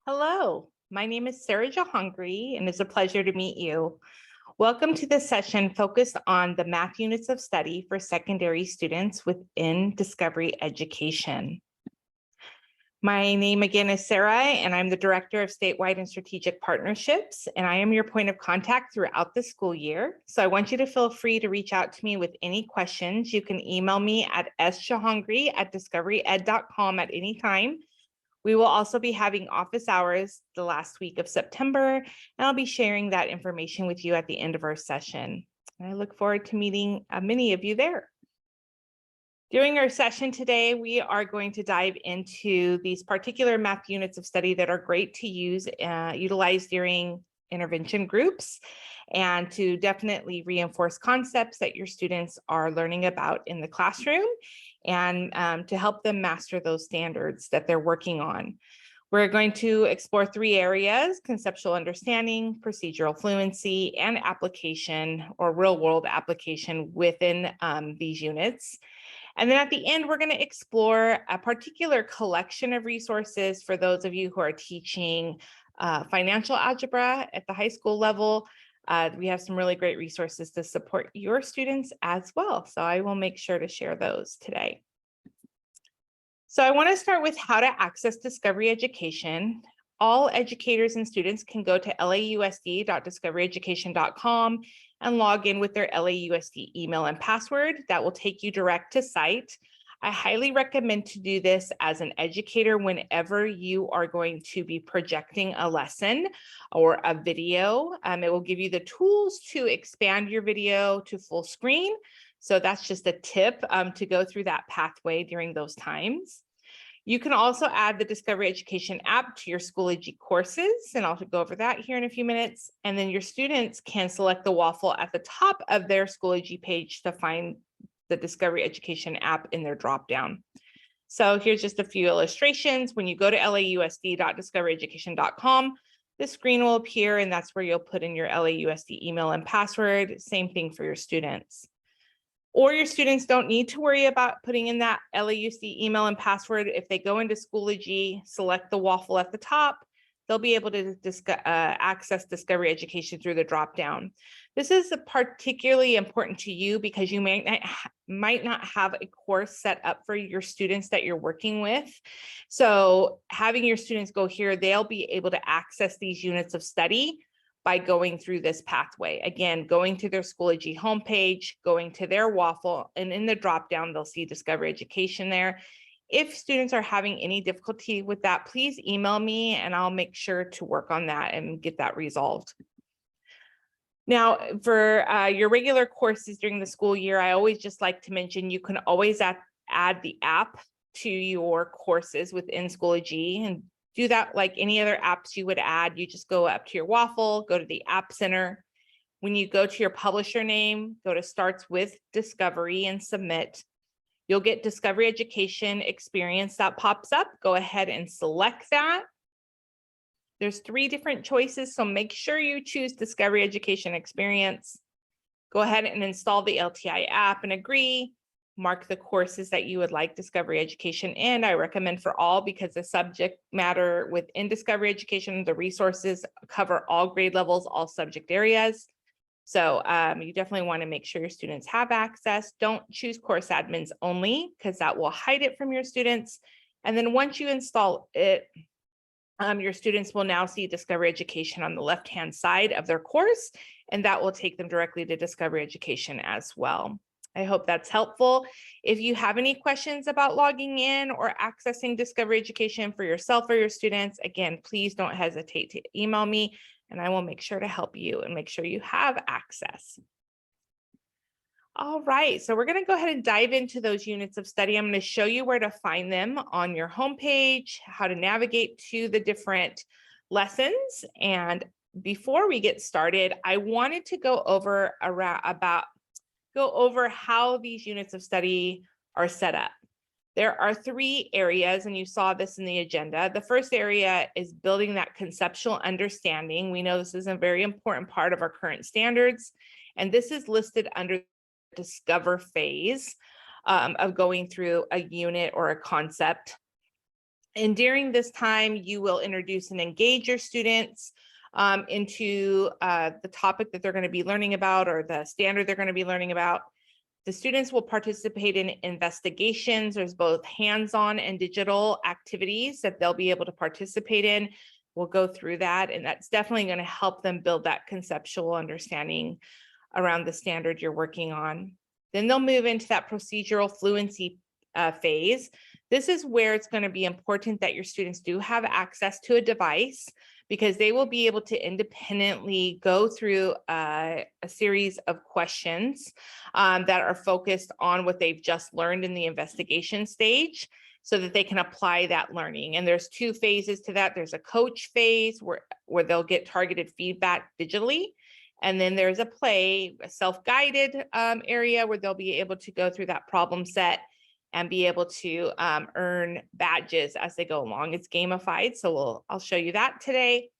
Hello, my name is Sarah Jahangri, and it's a pleasure to meet you. Welcome to this session focused on the math units of study for secondary students within Discovery Education. My name again is Sarah, and I'm the Director of Statewide and Strategic Partnerships, and I am your point of contact throughout the school year. So I want you to feel free to reach out to me with any questions. You can email me at sjahangri@discoveryed.com at any time. We will also be having office hours the last week of September, and I'll be sharing that information with you at the end of our session. I look forward to meeting many of you there. During our session today, we are going to dive into these particular math units of study that are great to utilize during intervention groups and to definitely reinforce concepts that your students are learning about in the classroom and to help them master those standards that they're working on. We're going to explore three areas: conceptual understanding, procedural fluency, and application or real-world application within these units. And then at the end, we're going to explore a particular collection of resources for those of you who are teaching financial algebra at the high school level. We have some really great resources to support your students as well. So I will make sure to share those today. So I want to start with how to access Discovery Education. All educators and students can go to lausd.discoveryeducation.com and log in with their LAUSD email and password. That will take you direct to site. I highly recommend to do this as an educator whenever you are going to be projecting a lesson or a video. It will give you the tools to expand your video to full screen. So that's just a tip to go through that pathway during those times. You can also add the Discovery Education app to your Schoology courses, and I'll go over that here in a few minutes. And then your students can select the waffle at the top of their Schoology page to find the Discovery Education app in their dropdown. So here's just a few illustrations. When you go to lausd.discoveryeducation.com, the screen will appear, and that's where you'll put in your LAUSD email and password. Same thing for your students. Or your students don't need to worry about putting in that LAUSD email and password. If they go into Schoology, select the waffle at the top, they'll be able to access Discovery Education through the dropdown. This is particularly important to you because you might not have a course set up for your students that you're working with. So having your students go here, they'll be able to access these units of study by going through this pathway. Again, going to their Schoology homepage, going to their waffle, and in the dropdown, they'll see Discovery Education there. If students are having any difficulty with that, please email me and I'll make sure to work on that and get that resolved. Now, for your regular courses during the school year, I always just like to mention you can always add the app to your courses within Schoology, and do that like any other apps you would add. You just go up to your waffle, go to the App Center. When you go to your publisher name, go to Starts with Discovery and submit. You'll get Discovery Education Experience that pops up. Go ahead and select that. There's 3 different choices, so make sure you choose Discovery Education Experience. Go ahead and install the LTI app and agree. Mark the courses that you would like Discovery Education in. I recommend for all because the subject matter within Discovery Education, the resources cover all grade levels, all subject areas. So you definitely want to make sure your students have access. Don't choose course admins only because that will hide it from your students. And then once you install it, your students will now see Discovery Education on the left-hand side of their course, and that will take them directly to Discovery Education as well. I hope that's helpful. If you have any questions about logging in or accessing Discovery Education for yourself or your students, again, please don't hesitate to email me and I will make sure to help you and make sure you have access. All right, so we're going to go ahead and dive into those units of study. I'm going to show you where to find them on your homepage, how to navigate to the different lessons. And before we get started, I wanted to go over how these units of study are set up. There are 3 areas, and you saw this in the agenda. The first area is building that conceptual understanding. We know this is a very important part of our current standards, and this is listed under Discover phase of going through a unit or a concept. And during this time, you will introduce and engage your students into the topic that they're going to be learning about or the standard they're going to be learning about. The students will participate in investigations. There's both hands-on and digital activities that they'll be able to participate in. We'll go through that, and that's definitely going to help them build that conceptual understanding around the standard you're working on. Then they'll move into that procedural fluency phase. This is where it's going to be important that your students do have access to a device, because they will be able to independently go through a series of questions that are focused on what they've just learned in the investigation stage, so that they can apply that learning. And there's two phases to that. There's a coach phase where they'll get targeted feedback digitally. And then there's a play, a self-guided area where they'll be able to go through that problem set and be able to earn badges as they go along. It's gamified, so I'll show you that today.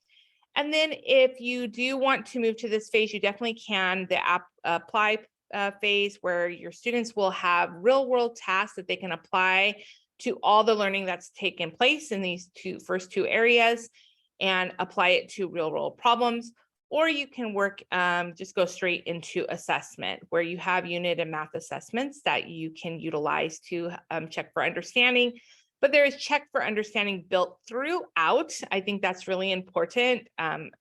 And then if you do want to move to this phase, you definitely can. The apply phase, where your students will have real world tasks that they can apply to all the learning that's taken place in these first two areas and apply it to real world problems. Or you can work, just go straight into assessment, where you have unit and math assessments that you can utilize to check for understanding. But there is check for understanding built throughout. I think that's really important.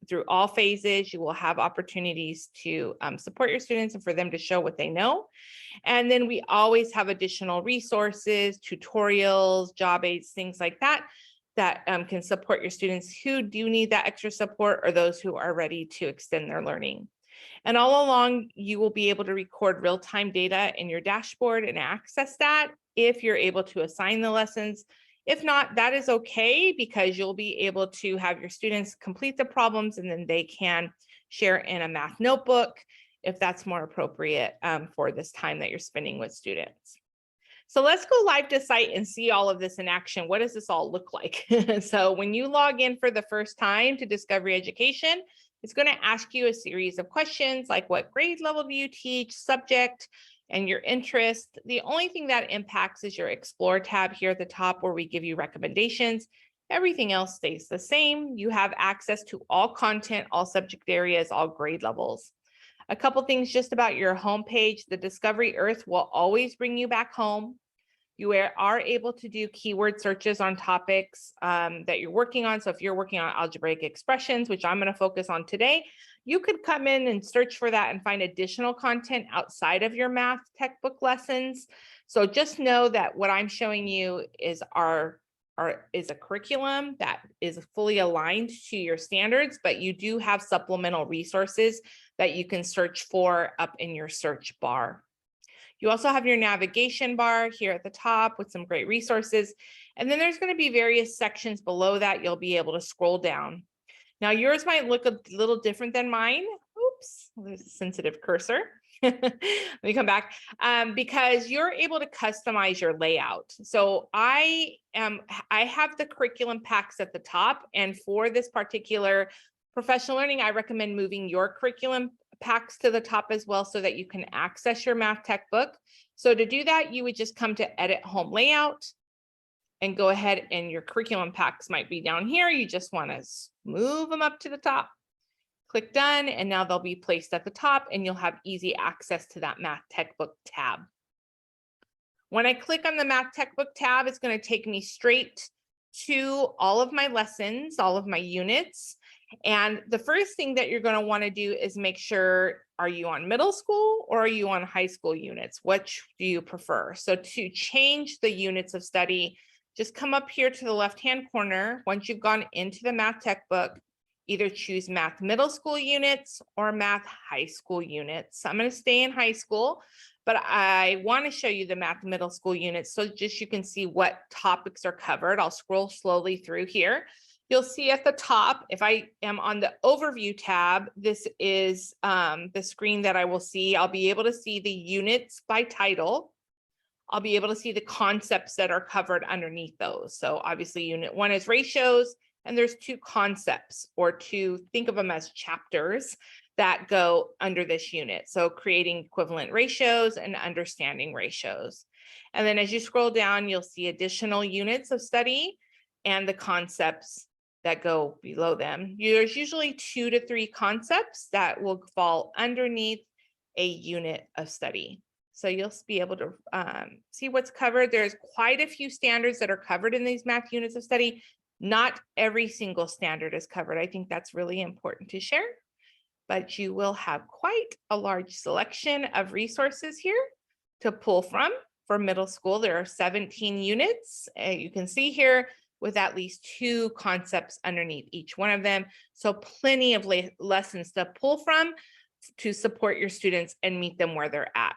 Through all phases, you will have opportunities to support your students and for them to show what they know. And then we always have additional resources, tutorials, job aids, things like that, that can support your students who do need that extra support or those who are ready to extend their learning. And all along, you will be able to record real-time data in your dashboard and access that if you're able to assign the lessons. If not, that is okay, because you'll be able to have your students complete the problems and then they can share in a math notebook if that's more appropriate for this time that you're spending with students. So let's go live to site and see all of this in action. What does this all look like? So when you log in for the first time to Discovery Education, it's going to ask you a series of questions like what grade level do you teach, subject, and your interest. The only thing that impacts is your Explore tab here at the top, where we give you recommendations. Everything else stays the same. You have access to all content, all subject areas, all grade levels. A couple things just about your homepage. The Discovery Earth will always bring you back home. You are able to do keyword searches on topics that you're working on. So if you're working on algebraic expressions, which I'm going to focus on today, you could come in and search for that and find additional content outside of your math textbook lessons. So just know that what I'm showing you is is a curriculum that is fully aligned to your standards, but you do have supplemental resources that you can search for up in your search bar. You also have your navigation bar here at the top with some great resources. And then there's going to be various sections below that you'll be able to scroll down. Now yours might look a little different than mine. Oops, there's a sensitive cursor. Let me come back, because you're able to customize your layout. So I have the curriculum packs at the top, and for this particular professional learning, I recommend moving your curriculum packs to the top as well, so that you can access your math textbook. So to do that, you would just come to Edit Home Layout and go ahead, and your curriculum packs might be down here. You just want to move them up to the top. Click Done, and now they'll be placed at the top, and you'll have easy access to that math textbook tab. When I click on the math textbook tab, it's going to take me straight to all of my lessons, all of my units. And the first thing that you're going to want to do is make sure, are you on middle school or are you on high school units? Which do you prefer? So to change the units of study, just come up here to the left-hand corner. Once you've gone into the math textbook, either choose math middle school units or math high school units. So I'm going to stay in high school, but I want to show you the math middle school units so just you can see what topics are covered. I'll scroll slowly through here. You'll see at the top, if I am on the overview tab, this is the screen that I will see. I'll be able to see the units by title. I'll be able to see the concepts that are covered underneath those. So obviously unit 1 is ratios, and there's 2 concepts, or think of them as chapters that go under this unit. So creating equivalent ratios and understanding ratios. And then as you scroll down, you'll see additional units of study. and the concepts that go below them. There's usually 2 to 3 concepts that will fall underneath a unit of study. So you'll be able to see what's covered. There's quite a few standards that are covered in these math units of study. Not every single standard is covered. I think that's really important to share, but you will have quite a large selection of resources here to pull from. For middle school, there are 17 units. You can see here with at least 2 concepts underneath each one of them. So plenty of lessons to pull from to support your students and meet them where they're at.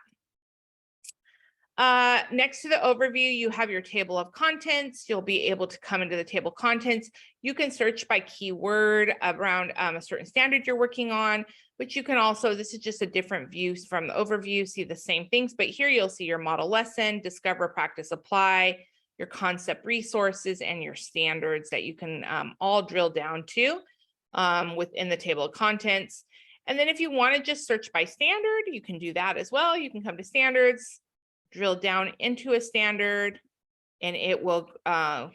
Next to the overview, you have your table of contents. You'll be able to come into the table of contents. You can search by keyword around a certain standard you're working on, but you can also, this is just a different view from the overview, see the same things, but here you'll see your model lesson, discover, practice, apply, your concept resources, and your standards that you can all drill down to within the table of contents. And then if you want to just search by standard, you can do that as well. You can come to standards, drill down into a standard, and it will,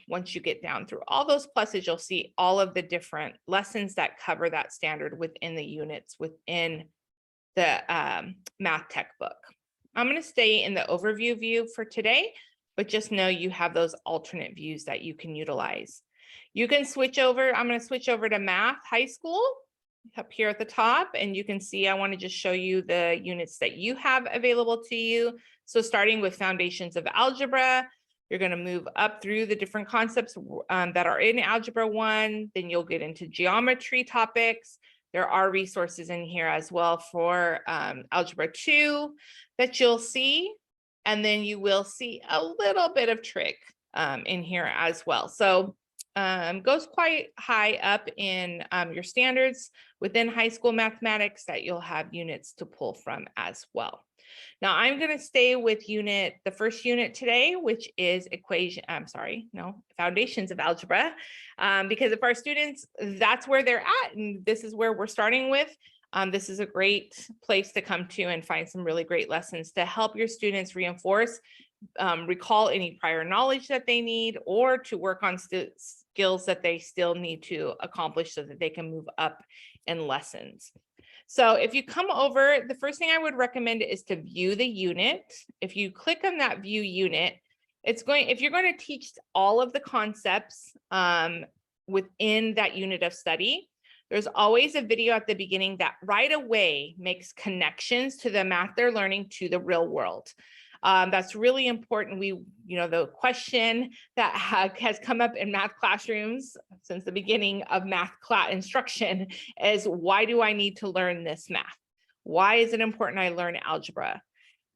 once you get down through all those pluses, you'll see all of the different lessons that cover that standard within the units within the math textbook. I'm going to stay in the overview view for today, but just know you have those alternate views that you can utilize. You can switch over. I'm going to switch over to math high school up here at the top, and you can see I want to just show you the units that you have available to you. So starting with foundations of algebra, you're going to move up through the different concepts that are in Algebra 1. Then you'll get into geometry topics. There are resources in here as well for Algebra 2 that you'll see. And then you will see a little bit of trig in here as well. So goes quite high up in your standards within high school mathematics that you'll have units to pull from as well. Now I'm going to stay with the first unit today, which is foundations of algebra, because if our students, that's where they're at, and this is where we're starting with. This is a great place to come to and find some really great lessons to help your students reinforce, recall any prior knowledge that they need, or to work on skills that they still need to accomplish so that they can move up in lessons. So if you come over, the first thing I would recommend is to view the unit. If you click on that view unit, if you're going to teach all of the concepts within that unit of study, there's always a video at the beginning that right away makes connections to the math they're learning to the real world. That's really important. The question that has come up in math classrooms since the beginning of math class instruction is, why do I need to learn this math? Why is it important I learn algebra?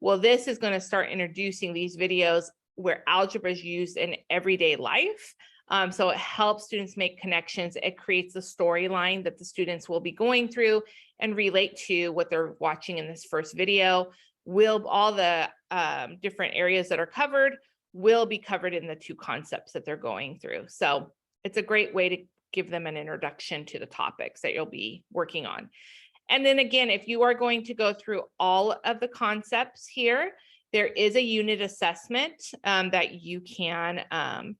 Well, this is going to start introducing these videos where algebra is used in everyday life. So it helps students make connections. It creates a storyline that the students will be going through and relate to what they're watching in this first video. All the different areas that are covered will be covered in the 2 concepts that they're going through. So it's a great way to give them an introduction to the topics that you'll be working on. And then again, if you are going to go through all of the concepts here, there is a unit assessment that you can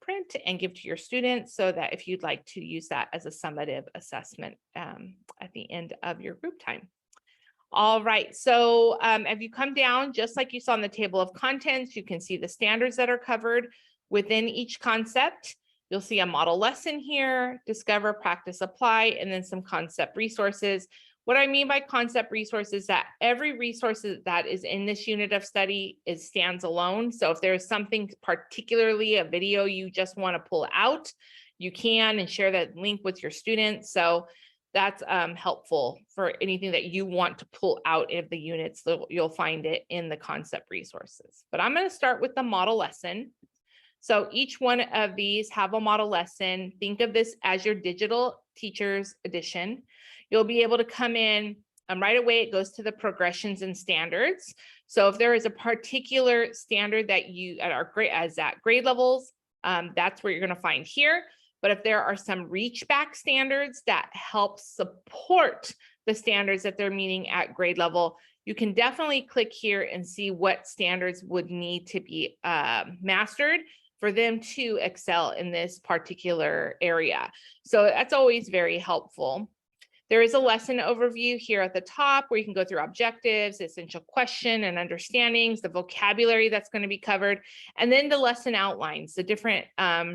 print and give to your students, so that if you'd like to use that as a summative assessment at the end of your group time. All right, so if you come down, just like you saw in the table of contents, you can see the standards that are covered within each concept. You'll see a model lesson here, discover, practice, apply, and then some concept resources. What I mean by concept resources, that every resource that is in this unit of study stands alone. So if there's something, particularly a video you just want to pull out, you can, and share that link with your students. So that's helpful for anything that you want to pull out of the units. You'll find it in the concept resources. But I'm going to start with the model lesson. So each one of these have a model lesson. Think of this as your digital teacher's edition. You'll be able to come in right away. It goes to the progressions and standards. So if there is a particular standard that you at grade levels, that's where you're going to find here. But if there are some reach back standards that help support the standards that they're meeting at grade level, you can definitely click here and see what standards would need to be mastered for them to excel in this particular area. So that's always very helpful. There is a lesson overview here at the top where you can go through objectives, essential question and understandings, the vocabulary that's going to be covered, and then the lesson outlines, the different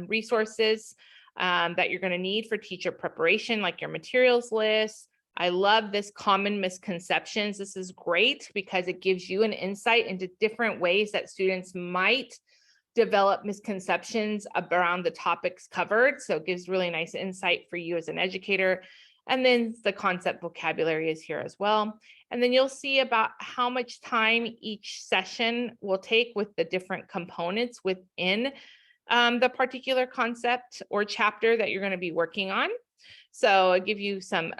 resources that you're going to need for teacher preparation, like your materials list. I love this common misconceptions. This is great because it gives you an insight into different ways that students might develop misconceptions around the topics covered. So it gives really nice insight for you as an educator. And then the concept vocabulary is here as well. And then you'll see about how much time each session will take with the different components within the particular concept or chapter that you're going to be working on. So I'll give you some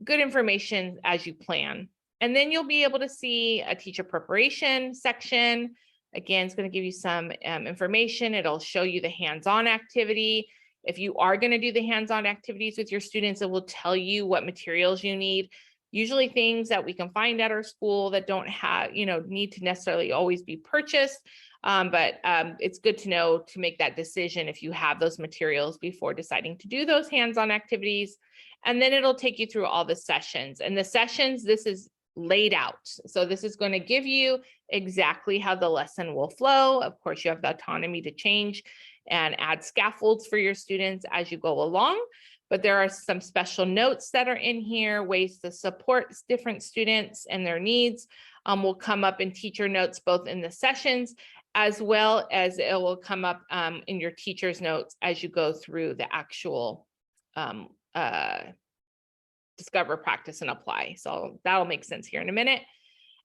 good information as you plan. And then you'll be able to see a teacher preparation section. Again, it's going to give you some information. It'll show you the hands-on activity. If you are going to do the hands-on activities with your students, it will tell you what materials you need. Usually things that we can find at our school that don't have, need to necessarily always be purchased. But it's good to know to make that decision if you have those materials before deciding to do those hands-on activities. And then it'll take you through all the sessions. And the sessions, this is laid out. So this is going to give you exactly how the lesson will flow. Of course, you have the autonomy to change and add scaffolds for your students as you go along. But there are some special notes that are in here, ways to support different students and their needs will come up in teacher notes, both in the sessions, as well as it will come up in your teacher's notes as you go through the actual discover, practice, and apply. So that'll make sense here in a minute.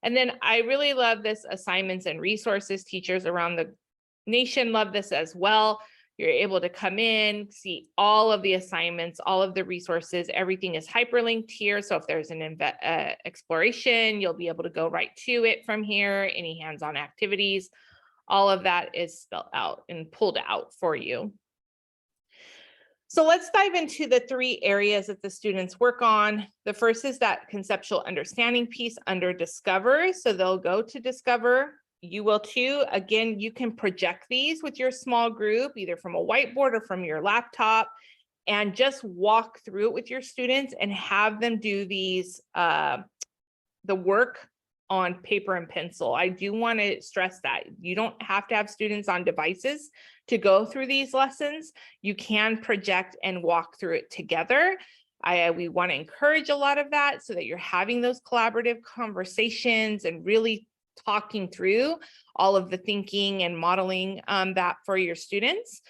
And then I really love this assignments and resources. Teachers around the nation love this as well. You're able to come in, see all of the assignments, all of the resources, everything is hyperlinked here. So if there's an exploration, you'll be able to go right to it from here, any hands-on activities, all of that is spelled out and pulled out for you. So let's dive into the 3 areas that the students work on. The first is that conceptual understanding piece under Discover. So they'll go to Discover. You will too. Again, you can project these with your small group, either from a whiteboard or from your laptop, and just walk through it with your students and have them do these, the work on paper and pencil. I do want to stress that you don't have to have students on devices to go through these lessons. You can project and walk through it together. We want to encourage a lot of that so that you're having those collaborative conversations and really talking through all of the thinking and modeling that for your students.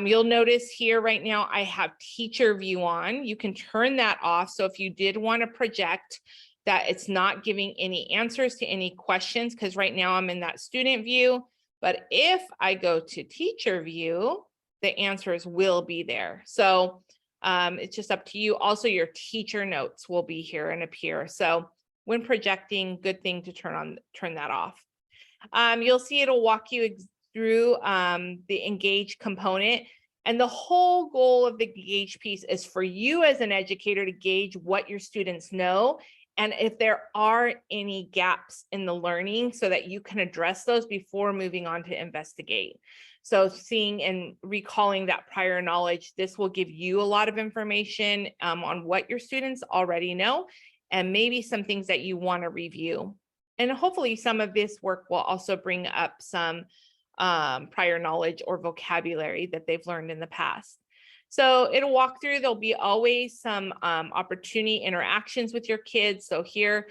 You'll notice here right now, I have teacher view on. You can turn that off. So if you did want to project that it's not giving any answers to any questions, because right now I'm in that student view. But if I go to teacher view, the answers will be there. So it's just up to you. Also, your teacher notes will be here and appear. So when projecting, good thing to turn that off. You'll see it'll walk you through the engage component. And the whole goal of the engage piece is for you as an educator to gauge what your students know and if there are any gaps in the learning so that you can address those before moving on to investigate. So seeing and recalling that prior knowledge, this will give you a lot of information on what your students already know and maybe some things that you want to review. And hopefully some of this work will also bring up some prior knowledge or vocabulary that they've learned in the past. So it'll walk through, there'll be always some opportunity interactions with your kids. So here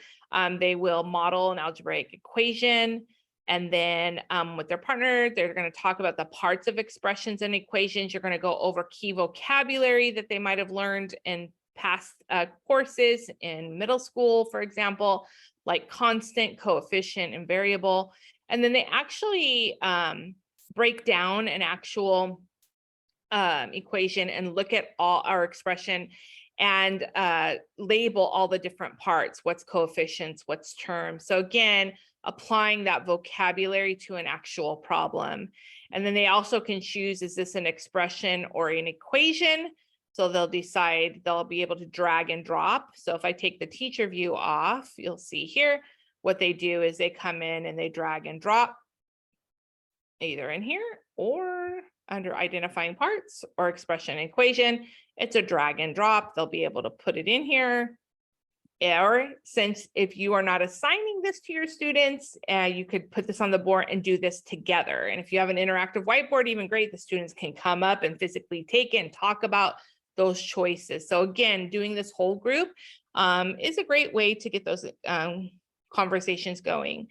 they will model an algebraic equation, and then with their partner, they're going to talk about the parts of expressions and equations. You're going to go over key vocabulary that they might have learned in past courses in middle school, for example, like constant, coefficient, and variable. And then they actually break down an actual equation and look at all our expression and label all the different parts, what's coefficients, what's terms. So again, applying that vocabulary to an actual problem. And then they also can choose, is this an expression or an equation? So they'll decide, they'll be able to drag and drop. So if I take the teacher view off, you'll see here, what they do is they come in and they drag and drop either in here or under identifying parts or expression equation, it's a drag and drop. They'll be able to put it in here. Or since if you are not assigning this to your students, you could put this on the board and do this together. And if you have an interactive whiteboard, even great, the students can come up and physically take it and talk about those choices. So again, doing this whole group is a great way to get those conversations going.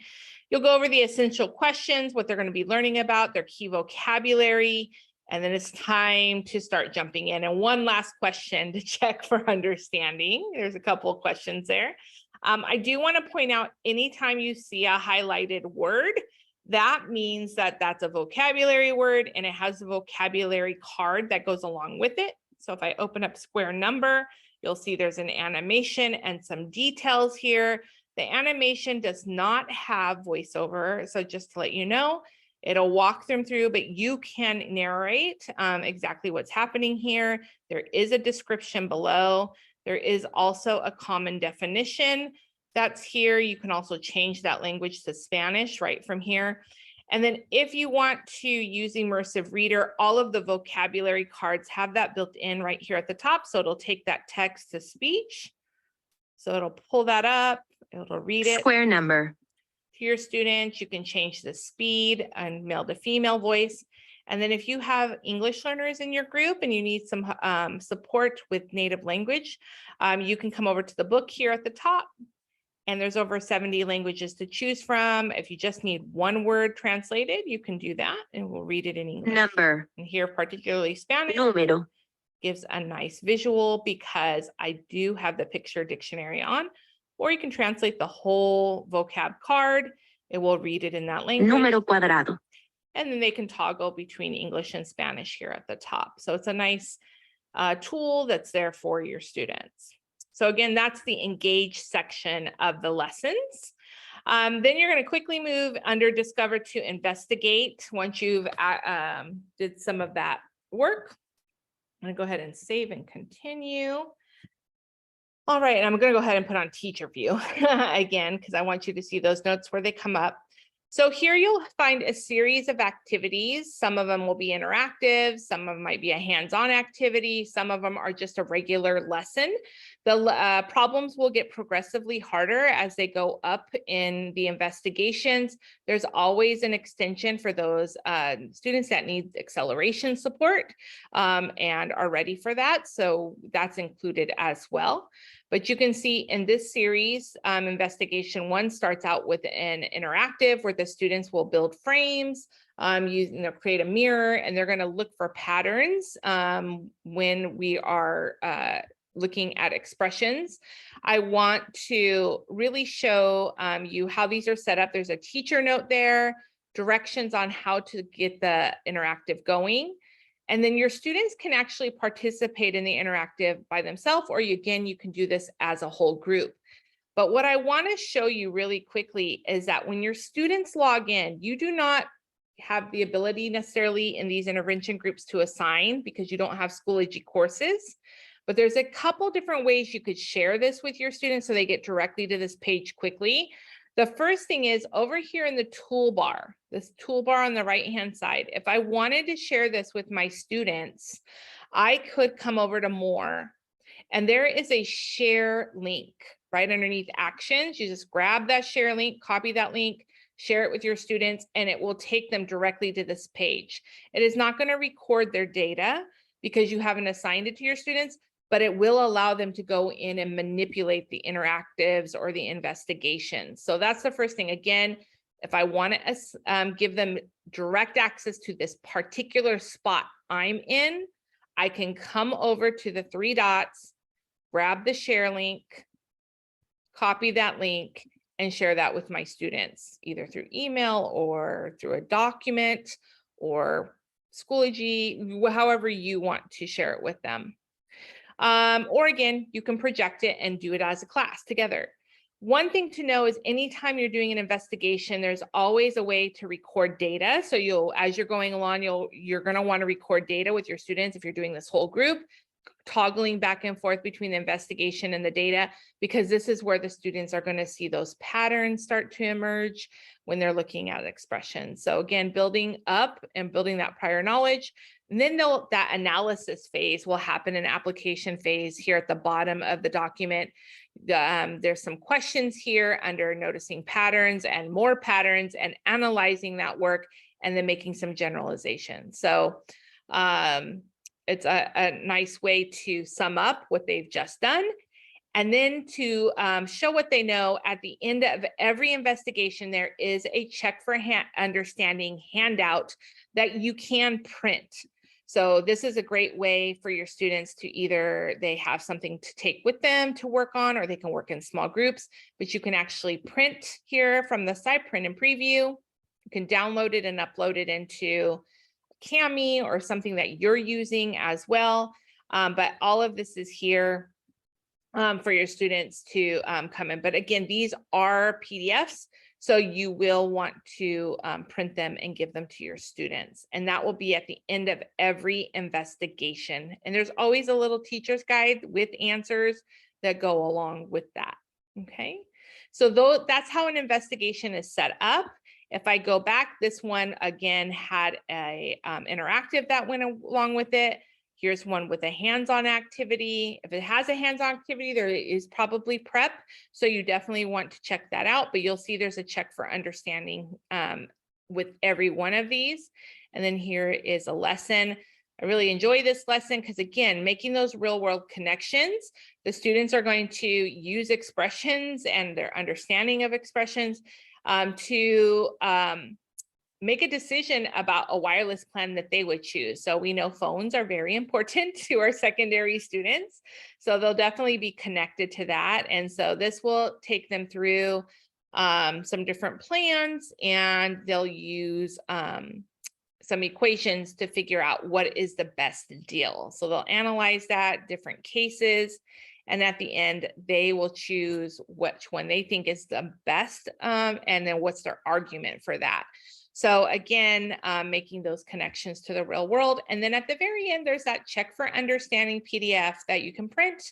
You'll go over the essential questions, what they're going to be learning about, their key vocabulary, and then it's time to start jumping in. And one last question to check for understanding. There's a couple of questions there. I do want to point out, anytime you see a highlighted word, that means that that's a vocabulary word and it has a vocabulary card that goes along with it. So if I open up square number, you'll see there's an animation and some details here. The animation does not have voiceover. So just to let you know, it'll walk them through, but you can narrate exactly what's happening here. There is a description below. There is also a common definition that's here. You can also change that language to Spanish right from here. And then if you want to use Immersive Reader, all of the vocabulary cards have that built in right here at the top. So it'll take that text to speech. So it'll pull that up, it'll read it. Square number. To your students, you can change the speed and male to female voice. And then if you have English learners in your group and you need some support with native language, you can come over to the book here at the top. And there's over 70 languages to choose from. If you just need one word translated, you can do that and we'll read it in English. Number. And here, particularly Spanish, Número. gives a nice visual because I do have the picture dictionary on, or you can translate the whole vocab card. It will read it in that language. Número cuadrado. And then they can toggle between English and Spanish here at the top. So it's a nice tool that's there for your students. So again, that's the engage section of the lessons. Then you're going to quickly move under discover to investigate once you've did some of that work. I'm going to go ahead and save and continue. All right, and I'm going to go ahead and put on teacher view again, because I want you to see those notes where they come up. So here you'll find a series of activities. Some of them will be interactive, some of them might be a hands-on activity, some of them are just a regular lesson. The problems will get progressively harder as they go up in the investigations. There's always an extension for those students that need acceleration support and are ready for that. So that's included as well. But you can see in this series, investigation 1 starts out with an interactive where the students will build frames, create a mirror, and they're going to look for patterns when we are looking at expressions. I want to really show you how these are set up. There's a teacher note there, directions on how to get the interactive going. And then your students can actually participate in the interactive by themselves, or you can do this as a whole group. But what I want to show you really quickly is that when your students log in, you do not have the ability necessarily in these intervention groups to assign because you don't have Schoology courses. But there's a couple different ways you could share this with your students so they get directly to this page quickly. The first thing is over here in the toolbar, this toolbar on the right-hand side. If I wanted to share this with my students, I could come over to more, and there is a share link right underneath actions. You just grab that share link, copy that link, share it with your students, and it will take them directly to this page. It is not going to record their data because you haven't assigned it to your students, but it will allow them to go in and manipulate the interactives or the investigations. So that's the first thing. Again, if I want to give them direct access to this particular spot I'm in, I can come over to the 3 dots, grab the share link, copy that link, and share that with my students, either through email or through a document or Schoology, however you want to share it with them. Or again, you can project it and do it as a class together. One thing to know is anytime you're doing an investigation, there's always a way to record data. So as you're going along, you're going to want to record data with your students if you're doing this whole group. toggling back and forth between the investigation and the data, because this is where the students are going to see those patterns start to emerge when they're looking at expressions. So again, building up and building that prior knowledge. And then that analysis phase will happen in application phase here at the bottom of the document. There's some questions here under noticing patterns and more patterns and analyzing that work, and then making some generalizations. So it's a nice way to sum up what they've just done, and then to show what they know. At the end of every investigation, there is a check for understanding handout that you can print. So this is a great way for your students to either they have something to take with them to work on, or they can work in small groups, but you can actually print here from the side, print and preview. You can download it and upload it into Kami or something that you're using as well. But all of this is here for your students to come in. But again, these are PDFs, so you will want to print them and give them to your students. And that will be at the end of every investigation. And there's always a little teacher's guide with answers that go along with that. Okay, so that's how an investigation is set up. If I go back, this one again had a interactive that went along with it. Here's one with a hands-on activity. If it has a hands-on activity, there is probably prep. So you definitely want to check that out, but you'll see there's a check for understanding with every one of these. And then here is a lesson. I really enjoy this lesson because, again, making those real world connections, the students are going to use expressions and their understanding of expressions to make a decision about a wireless plan that they would choose. So we know phones are very important to our secondary students, so they'll definitely be connected to that. And so this will take them through some different plans, and they'll use some equations to figure out what is the best deal. So they'll analyze that, different cases, and at the end, they will choose which one they think is the best, and then what's their argument for that. So again, making those connections to the real world. And then at the very end, there's that check for understanding PDF that you can print,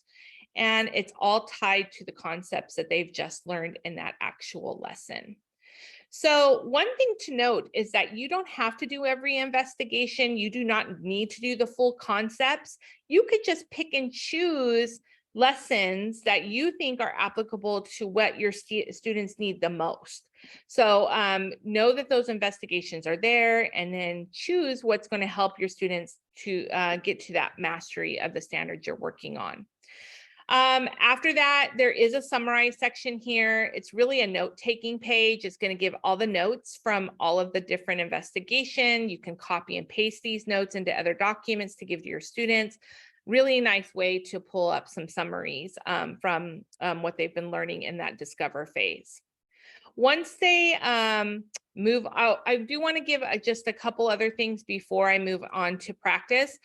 and it's all tied to the concepts that they've just learned in that actual lesson. So one thing to note is that you don't have to do every investigation. You do not need to do the full concepts. You could just pick and choose lessons that you think are applicable to what your students need the most. So know that those investigations are there, and then choose what's going to help your students to get to that mastery of the standards you're working on. After that, there is a summarize section here. It's really a note-taking page. It's going to give all the notes from all of the different investigation. You can copy and paste these notes into other documents to give to your students. Really nice way to pull up some summaries from what they've been learning in that discover phase. Once they move out, I do want to give just a couple other things before I move on to practice.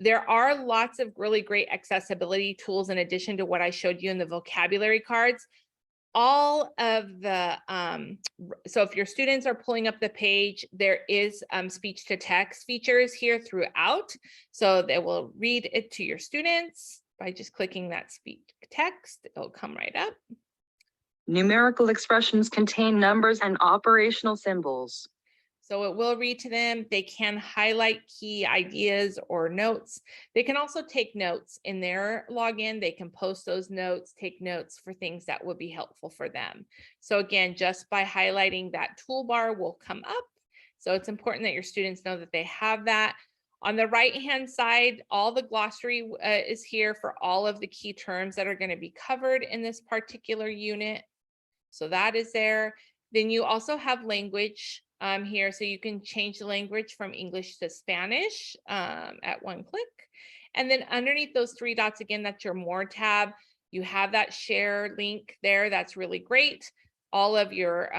There are lots of really great accessibility tools in addition to what I showed you in the vocabulary cards. All of the, so if your students are pulling up the page, there is speech to text features here throughout. So they will read it to your students by just clicking that speech text. It'll come right up. Numerical expressions contain numbers and operational symbols. So it will read to them. They can highlight key ideas or notes. They can also take notes in their login. They can post those notes, take notes for things that would be helpful for them. So again, just by highlighting that toolbar will come up. So it's important that your students know that they have that. On the right-hand side, all the glossary is here for all of the key terms that are going to be covered in this particular unit. So that is there. Then you also have language here, so you can change the language from English to Spanish at one click. And then underneath those three dots, again, that's your More tab. You have that share link there. That's really great. All of your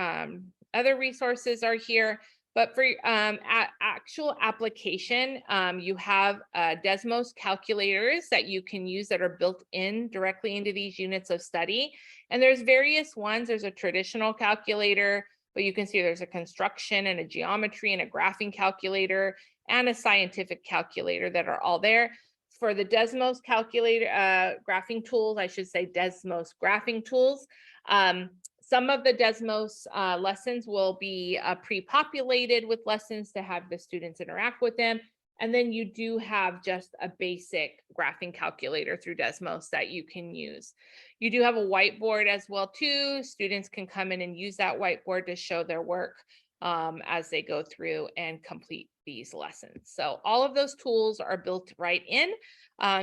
other resources are here. But for actual application, you have Desmos calculators that you can use that are built in directly into these units of study. And there's various ones. There's a traditional calculator, but you can see there's a construction and a geometry and a graphing calculator and a scientific calculator that are all there. for the Desmos calculator, graphing tools, I should say Desmos graphing tools. Some of the Desmos lessons will be pre-populated with lessons to have the students interact with them. And then you do have just a basic graphing calculator through Desmos that you can use. You do have a whiteboard as well too. Students can come in and use that whiteboard to show their work as they go through and complete these lessons. So all of those tools are built right in.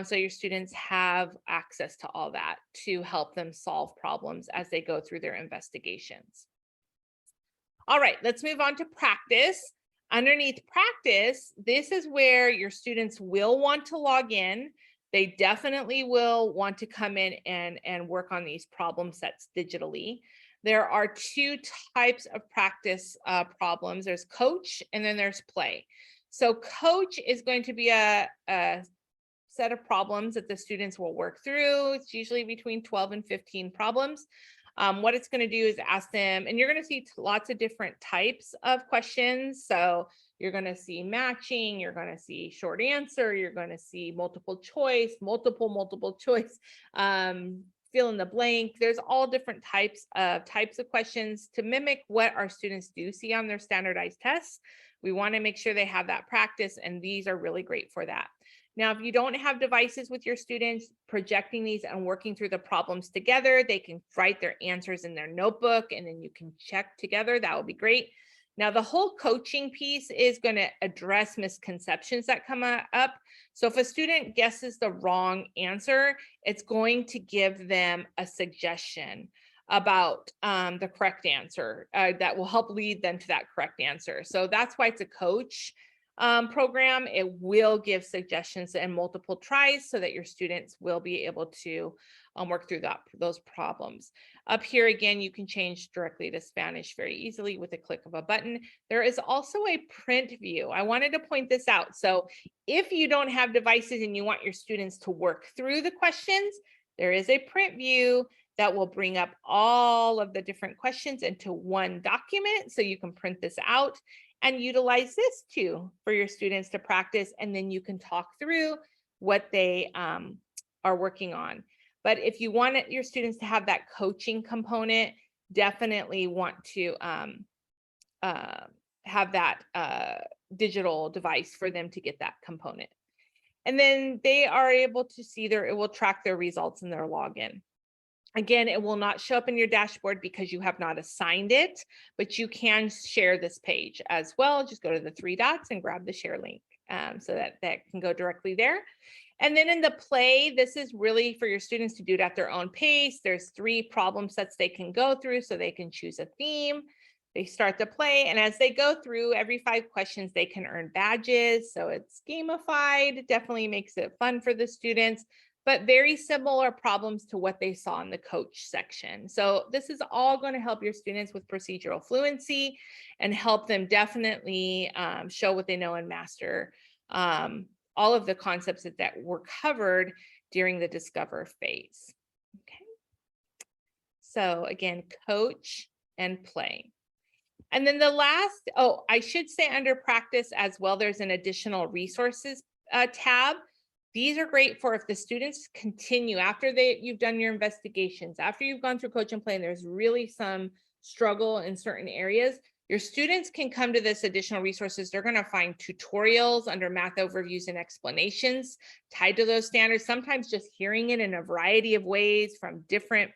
So your students have access to all that to help them solve problems as they go through their investigations. All right, let's move on to practice. Underneath practice, this is where your students will want to log in. They definitely will want to come in and work on these problem sets digitally. There are two types of practice problems. There's coach and then there's play. So coach is going to be a set of problems that the students will work through. It's usually between 12 and 15 problems. What it's going to do is ask them, and you're going to see lots of different types of questions. So you're going to see matching, you're going to see short answer, you're going to see multiple choice, multiple choice, fill in the blank. There's all different types of questions to mimic what our students do see on their standardized tests. We want to make sure they have that practice, and these are really great for that. Now, if you don't have devices with your students, projecting these and working through the problems together, they can write their answers in their notebook and then you can check together. That would be great. Now, the whole coaching piece is going to address misconceptions that come up. So if a student guesses the wrong answer, it's going to give them a suggestion about the correct answer that will help lead them to that correct answer. So that's why it's a coach program. It will give suggestions and multiple tries so that your students will be able to work through those problems. Up here again, you can change directly to Spanish very easily with a click of a button. There is also a print view. I wanted to point this out. So if you don't have devices and you want your students to work through the questions, there is a print view that will bring up all of the different questions into one document. So you can print this out and utilize this too for your students to practice, and then you can talk through what they are working on. But if you want your students to have that coaching component, definitely want to have that digital device for them to get that component. And then they are able to see it will track their results in their login. Again, it will not show up in your dashboard because you have not assigned it, but you can share this page as well. Just go to the three dots and grab the share link so that can go directly there. And then in the play, this is really for your students to do it at their own pace. There's 3 problem sets they can go through so they can choose a theme. They start the play, and as they go through every 5 questions, they can earn badges. So it's gamified. It definitely makes it fun for the students, but very similar problems to what they saw in the coach section. So this is all going to help your students with procedural fluency and help them definitely show what they know and master all of the concepts that were covered during the Discover phase. Okay. So again, coach and play. And then the last, I should say under practice as well, there's an additional resources tab. These are great for if the students continue after you've done your investigations, after you've gone through coach and play, and there's really some struggle in certain areas, your students can come to this additional resources. They're going to find tutorials under math overviews and explanations tied to those standards, sometimes just hearing it in a variety of ways from different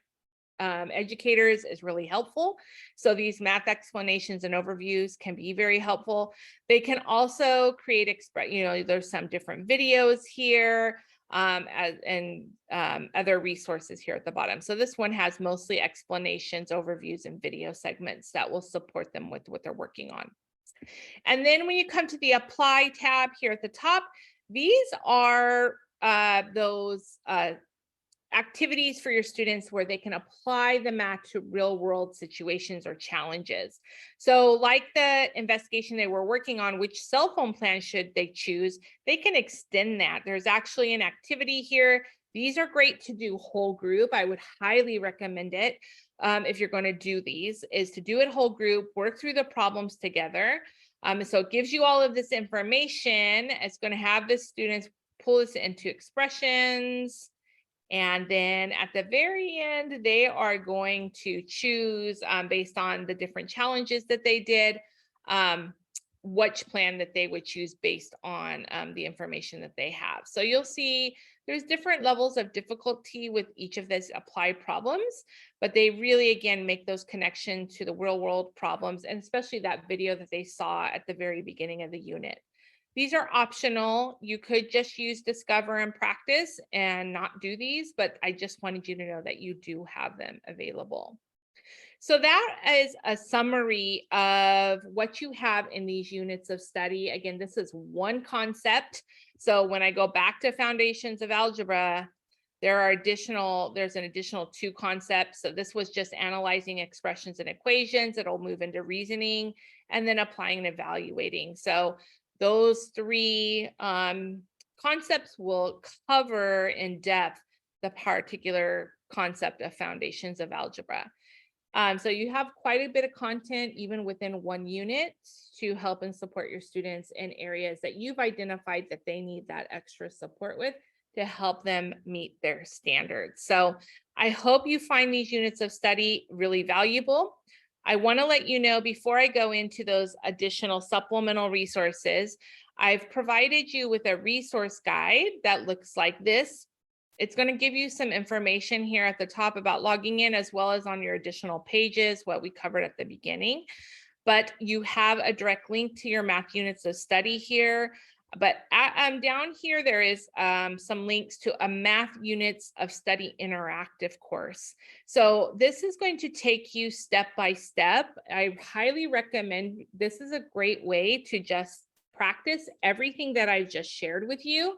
educators is really helpful. So these math explanations and overviews can be very helpful. They can also create, there's some different videos here and other resources here at the bottom. So this one has mostly explanations, overviews, and video segments that will support them with what they're working on. And then when you come to the apply tab here at the top, these are those activities for your students where they can apply the math to real world situations or challenges. So like the investigation they were working on, which cell phone plan should they choose, they can extend that. There's actually an activity here. These are great to do whole group. I would highly recommend it if you're going to do these, is to do it whole group, work through the problems together. So it gives you all of this information. It's going to have the students pull this into expressions. And then at the very end, they are going to choose based on the different challenges that they did, which plan that they would choose based on the information that they have. So you'll see there's different levels of difficulty with each of these applied problems, but they really, again, make those connections to the real world problems, and especially that video that they saw at the very beginning of the unit. These are optional. You could just use Discover and Practice and not do these, but I just wanted you to know that you do have them available. So that is a summary of what you have in these units of study. Again, this is one concept. So when I go back to Foundations of Algebra, there's an additional 2 concepts. So this was just analyzing expressions and equations. It'll move into reasoning and then applying and evaluating. So those 3 concepts will cover in depth the particular concept of Foundations of Algebra. So you have quite a bit of content even within one unit to help and support your students in areas that you've identified that they need that extra support with to help them meet their standards. So I hope you find these units of study really valuable. I want to let you know before I go into those additional supplemental resources, I've provided you with a resource guide that looks like this. It's going to give you some information here at the top about logging in, as well as on your additional pages, what we covered at the beginning. But you have a direct link to your math units of study here. But down here, there is some links to a math units of study interactive course. So this is going to take you step by step. I highly recommend, this is a great way to just practice everything that I've just shared with you.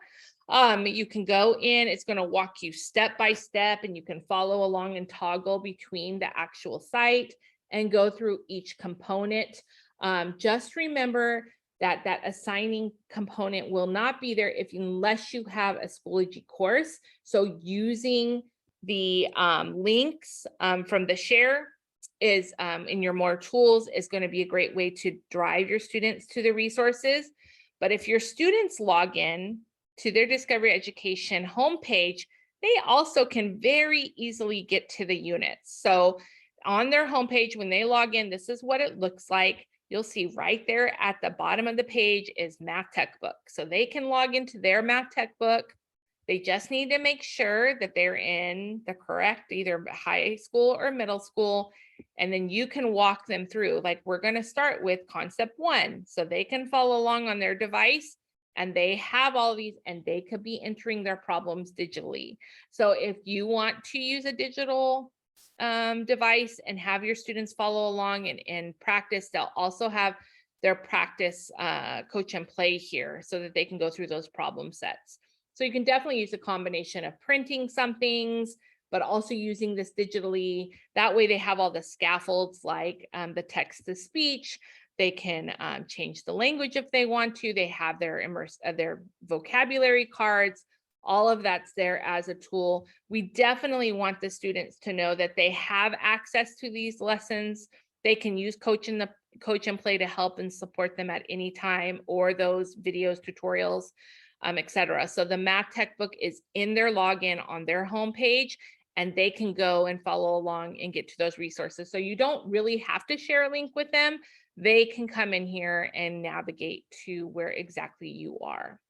You can go in, it's going to walk you step by step, and you can follow along and toggle between the actual site and go through each component. Just remember that that assigning component will not be there unless you have a Schoology course. So using the links from the share is in your more tools is going to be a great way to drive your students to the resources. But if your students log in to their Discovery Education homepage, they also can very easily get to the units. So on their homepage, when they log in, this is what it looks like. You'll see right there at the bottom of the page is Math Tech Book. So they can log into their Math Tech Book. They just need to make sure that they're in the correct, either high school or middle school. And then you can walk them through, like we're going to start with concept 1. So they can follow along on their device, and they have all of these, and they could be entering their problems digitally. So if you want to use a digital device and have your students follow along and practice, they'll also have their practice coach and play here so that they can go through those problem sets. So you can definitely use a combination of printing some things, but also using this digitally. That way they have all the scaffolds like the text to speech. They can change the language if they want to. They have their vocabulary cards. All of that's there as a tool. We definitely want the students to know that they have access to these lessons. They can use Coach and Play to help and support them at any time, or those videos, tutorials, etc. So the Math Tech Book is in their login on their homepage, and they can go and follow along and get to those resources. So you don't really have to share a link with them. They can come in here and navigate to where exactly you are.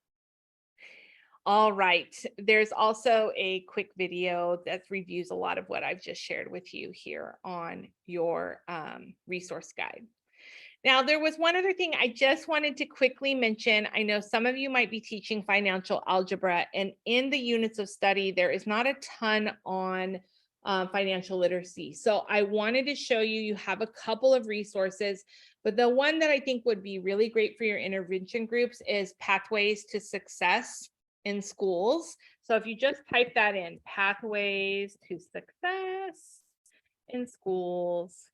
All right, there's also a quick video that reviews a lot of what I've just shared with you here on your resource guide. Now, there was one other thing I just wanted to quickly mention. I know some of you might be teaching financial algebra, and in the units of study, there is not a ton on financial literacy. So I wanted to show you, you have a couple of resources, but the one that I think would be really great for your intervention groups is Pathways to Success in Schools. So if you just type that in, Pathways to Success in Schools,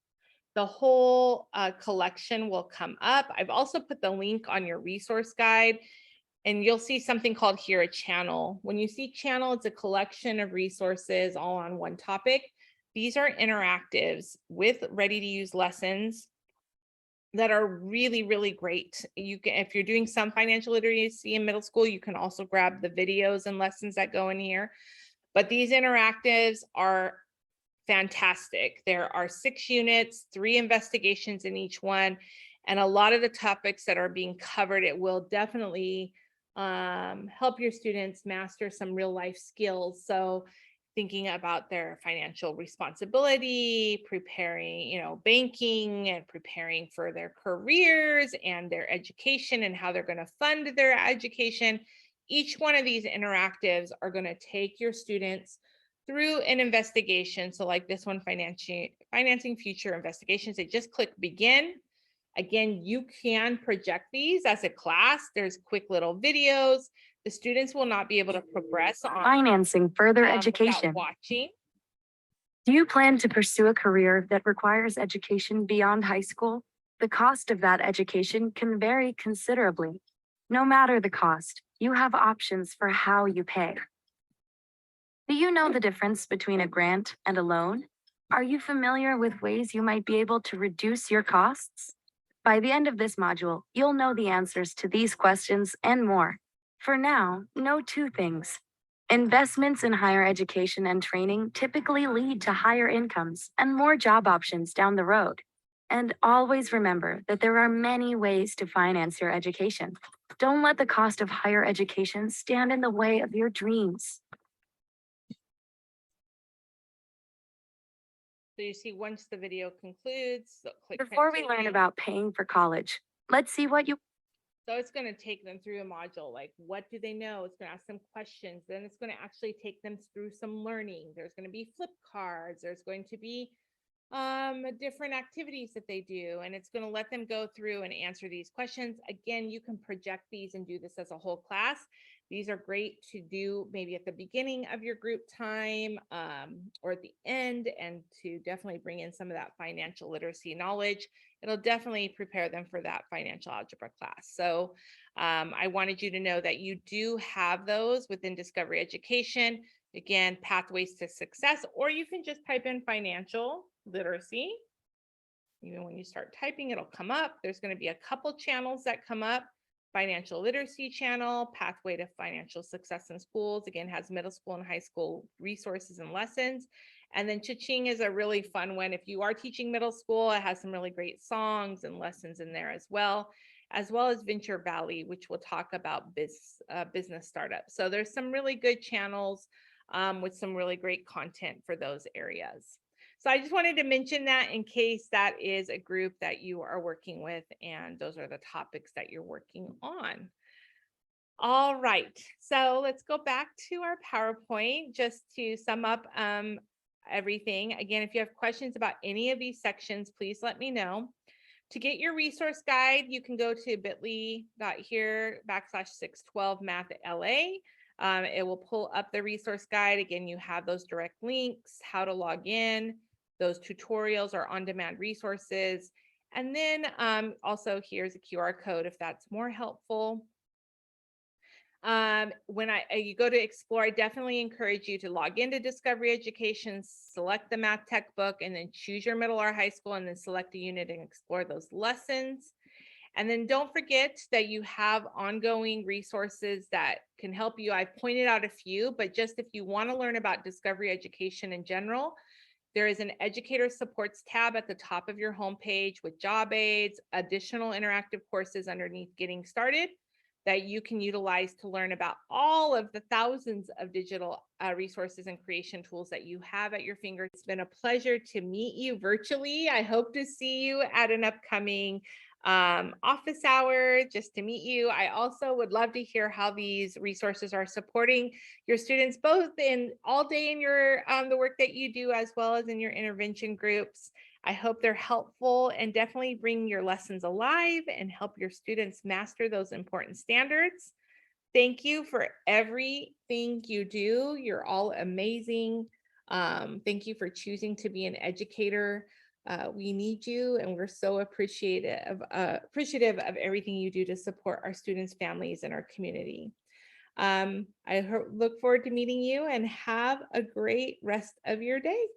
the whole collection will come up. I've also put the link on your resource guide, and you'll see something called here a channel. When you see channel, it's a collection of resources all on one topic. These are interactives with ready to use lessons that are really, really great. You can, if you're doing some financial literacy in middle school, you can also grab the videos and lessons that go in here. But these interactives are fantastic. There are 6 units, 3 investigations in each one, and a lot of the topics that are being covered, it will definitely help your students master some real life skills. So thinking about their financial responsibility, preparing, banking and preparing for their careers and their education and how they're going to fund their education. Each one of these interactives are going to take your students through an investigation. So like this one, financing future investigations, they just click begin. Again, you can project these as a class. There's quick little videos. The students will not be able to progress on Financing further without education. watching. Do you plan to pursue a career that requires education beyond high school? The cost of that education can vary considerably. No matter the cost, you have options for how you pay. Do you know the difference between a grant and a loan? Are you familiar with ways you might be able to reduce your costs? By the end of this module, you'll know the answers to these questions and more. For now, know 2 things. Investments in higher education and training typically lead to higher incomes and more job options down the road. And always remember that there are many ways to finance your education. Don't let the cost of higher education stand in the way of your dreams. So you see, once the video concludes, so click Before we learn continue. about paying for college, let's see what you So it's going to take them through a module, like what do they know? It's going to ask them questions. Then it's going to actually take them through some learning. There's going to be flip cards. There's going to be different activities that they do, and it's going to let them go through and answer these questions. Again, you can project these and do this as a whole class. These are great to do maybe at the beginning of your group time or at the end, and to definitely bring in some of that financial literacy knowledge. It'll definitely prepare them for that financial algebra class. So I wanted you to know that you do have those within Discovery Education. Again, pathways to success, or you can just type in financial literacy. Even when you start typing, it'll come up. There's going to be a couple channels that come up. Financial literacy channel, pathway to financial success in schools, again, has middle school and high school resources and lessons. And then Cha-Ching is a really fun one. If you are teaching middle school, it has some really great songs and lessons in there as well as Venture Valley, which will talk about business startups. So there's some really good channels with some really great content for those areas. So I just wanted to mention that in case that is a group that you are working with and those are the topics that you're working on. All right, so let's go back to our PowerPoint just to sum up everything. Again, if you have questions about any of these sections, please let me know. To get your resource guide, you can go to bit.ly/612mathLA. It will pull up the resource guide. Again, you have those direct links, how to log in, those tutorials or on-demand resources. And then also here's a QR code if that's more helpful. When you go to Explore, I definitely encourage you to log into Discovery Education, select the math tech book, and then choose your middle or high school, and then select a unit and explore those lessons. And then don't forget that you have ongoing resources that can help you. I've pointed out a few, but just if you want to learn about Discovery Education in general, there is an educator supports tab at the top of your homepage with job aids, additional interactive courses underneath getting started that you can utilize to learn about all of the thousands of digital resources and creation tools that you have at your finger. It's been a pleasure to meet you virtually. I hope to see you at an upcoming office hour just to meet you. I also would love to hear how these resources are supporting your students, both in all day in your the work that you do, as well as in your intervention groups. I hope they're helpful and definitely bring your lessons alive and help your students master those important standards. Thank you for everything you do. You're all amazing. Thank you for choosing to be an educator. We need you, and we're so appreciative of everything you do to support our students, families, and our community. I look forward to meeting you, and have a great rest of your day.